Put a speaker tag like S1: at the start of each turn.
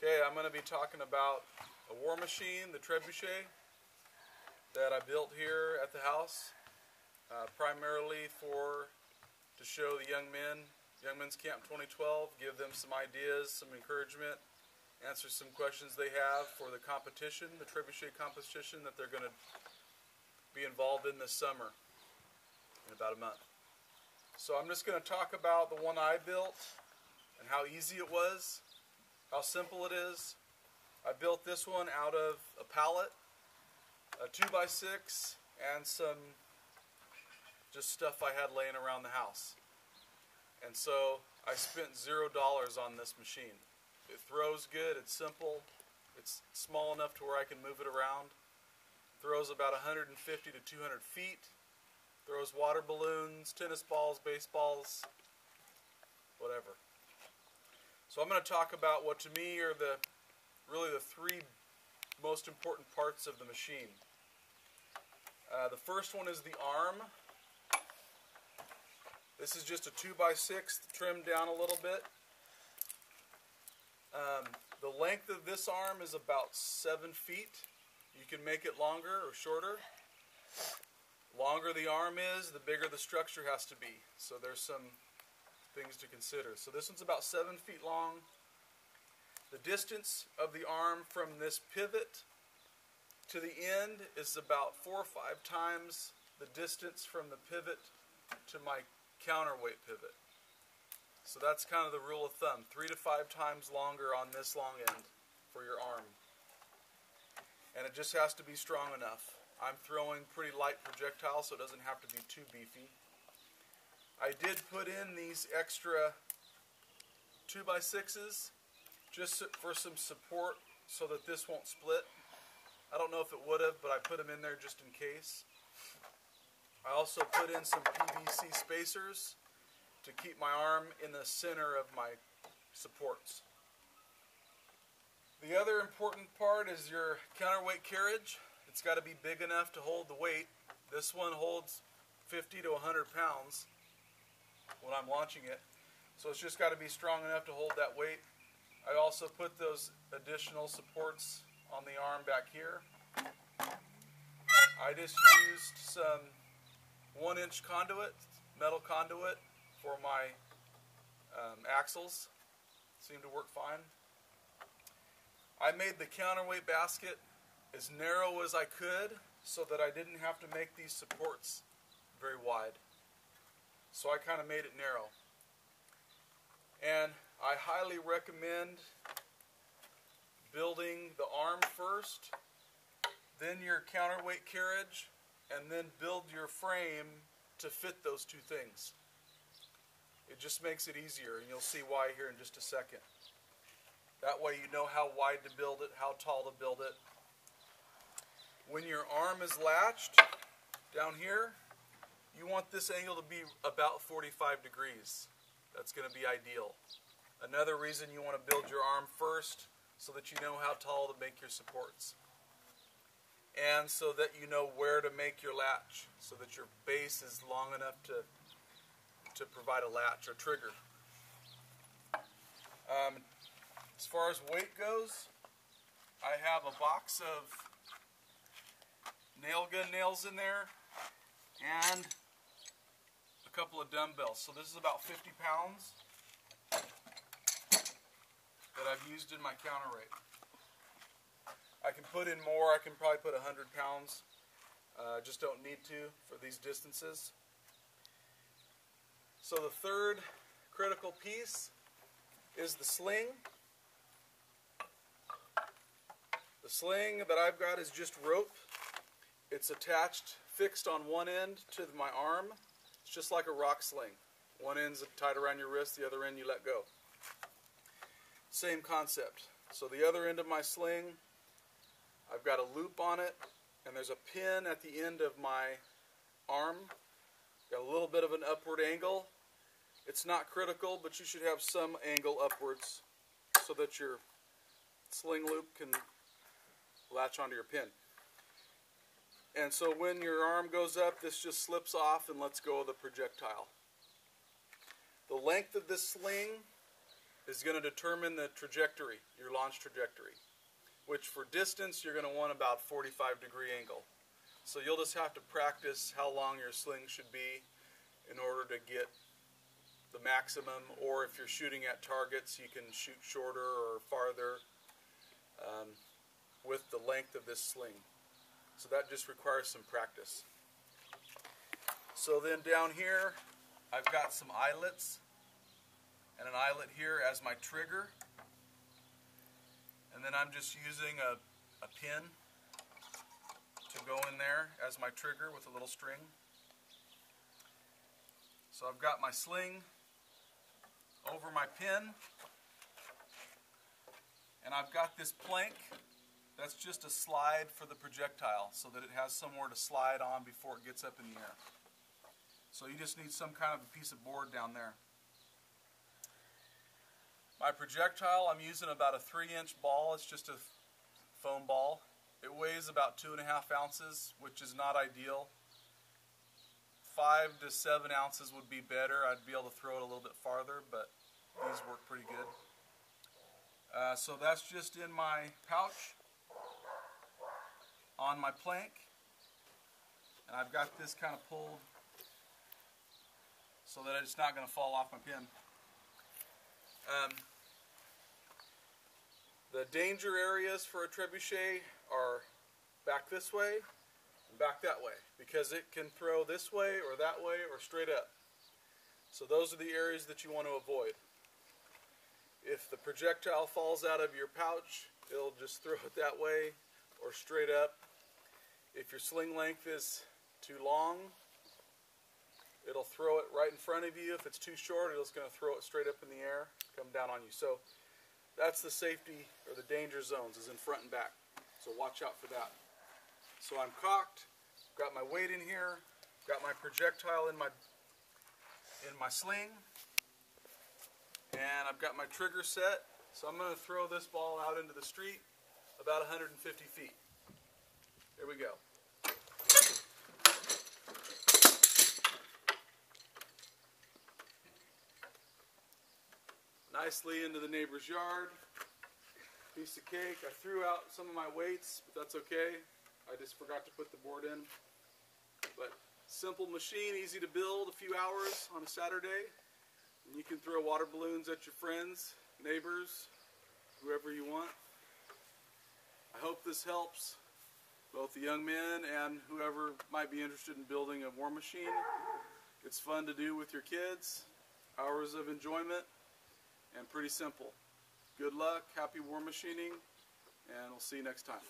S1: Okay, I'm going to be talking about a war machine, the Trebuchet, that I built here at the house, primarily to show the young Men's Camp 2012, give them some ideas, some encouragement, answer some questions they have for the competition, the Trebuchet competition that they're going to be involved in this summer, in about a month. So I'm just going to talk about the one I built and how easy it was, how simple it is. I built this one out of a pallet, a 2x6, and some just stuff I had laying around the house. And so I spent $0 on this machine. It throws good, it's simple, it's small enough to where I can move it around. Throws about 150 to 200 feet. Throws water balloons, tennis balls, baseballs, whatever. So I'm going to talk about what to me are really the three most important parts of the machine. The first one is the arm. This is just a 2x6 trimmed down a little bit. The length of this arm is about 7 feet. You can make it longer or shorter. Longer the arm is, the bigger the structure has to be. So there's some things to consider. So this one's about 7 feet long. The distance of the arm from this pivot to the end is about 4 or 5 times the distance from the pivot to my counterweight pivot. So that's kind of the rule of thumb, 3 to 5 times longer on this long end for your arm. And it just has to be strong enough. I'm throwing pretty light projectiles, so it doesn't have to be too beefy. I did put in these extra 2x6s just for some support so that this won't split. I don't know if it would have, but I put them in there just in case. I also put in some PVC spacers to keep my arm in the center of my supports. The other important part is your counterweight carriage. It's got to be big enough to hold the weight. This one holds 50 to 100 pounds when I'm launching it. So it's just got to be strong enough to hold that weight. I also put those additional supports on the arm back here. I just used some 1-inch conduit, metal conduit, for my axles. Seemed to work fine. I made the counterweight basket as narrow as I could so that I didn't have to make these supports very wide. So I kind of made it narrow. And I highly recommend building the arm first, then your counterweight carriage, and then build your frame to fit those two things. It just makes it easier, and you'll see why here in just a second. That way you know how wide to build it, how tall to build it. When your arm is latched down here, you want this angle to be about 45 degrees. That's going to be ideal. Another reason you want to build your arm first, so that you know how tall to make your supports. And so that you know where to make your latch, so that your base is long enough to provide a latch or trigger. As far as weight goes, I have a box of nail gun nails in there and a couple of dumbbells. So this is about 50 pounds that I've used in my counterweight. I can put in more. I can probably put 100 pounds. Just don't need to for these distances. So the third critical piece is the sling. The sling that I've got is just rope. It's attached, fixed on one end to my arm. It's just like a rock sling. One end's tied around your wrist, the other end you let go. Same concept. So the other end of my sling, I've got a loop on it, and there's a pin at the end of my arm. Got a little bit of an upward angle. It's not critical, but you should have some angle upwards so that your sling loop can latch onto your pin. And so when your arm goes up, this just slips off and lets go of the projectile. The length of this sling is going to determine the trajectory, your launch trajectory, which for distance you're going to want about 45-degree angle. So you'll just have to practice how long your sling should be in order to get the maximum, or if you're shooting at targets you can shoot shorter or farther with the length of this sling. So that just requires some practice. So then down here I've got some eyelets and an eyelet here as my trigger, and then I'm just using a pin to go in there as my trigger with a little string. So I've got my sling over my pin, and I've got this plank that's just a slide for the projectile so that it has somewhere to slide on before it gets up in the air. So you just need some kind of a piece of board down there. My projectile, I'm using about a 3-inch ball. It's just a foam ball. It weighs about 2.5 ounces, which is not ideal. 5 to 7 ounces would be better. I'd be able to throw it a little bit farther, but these work pretty good. So that's just in my pouch on my plank, and I've got this kind of pulled so that it's not going to fall off my pin. The danger areas for a trebuchet are back this way and back that way, because it can throw this way or that way or straight up. So those are the areas that you want to avoid. If the projectile falls out of your pouch, it'll just throw it that way or straight up. If your sling length is too long, it'll throw it right in front of you. If it's too short, it's going to throw it straight up in the air, come down on you. So that's the safety or the danger zones, is in front and back. So watch out for that. So I'm cocked, got my weight in here, got my projectile in my sling, and I've got my trigger set. So I'm going to throw this ball out into the street about 150 feet. Here we go. Nicely into the neighbor's yard. Piece of cake. I threw out some of my weights, but that's okay. I just forgot to put the board in. But simple machine, easy to build, a few hours on a Saturday. And you can throw water balloons at your friends, neighbors, whoever you want. I hope this helps both the young men and whoever might be interested in building a war machine. It's fun to do with your kids, hours of enjoyment, and pretty simple. Good luck, happy war machining, and we'll see you next time.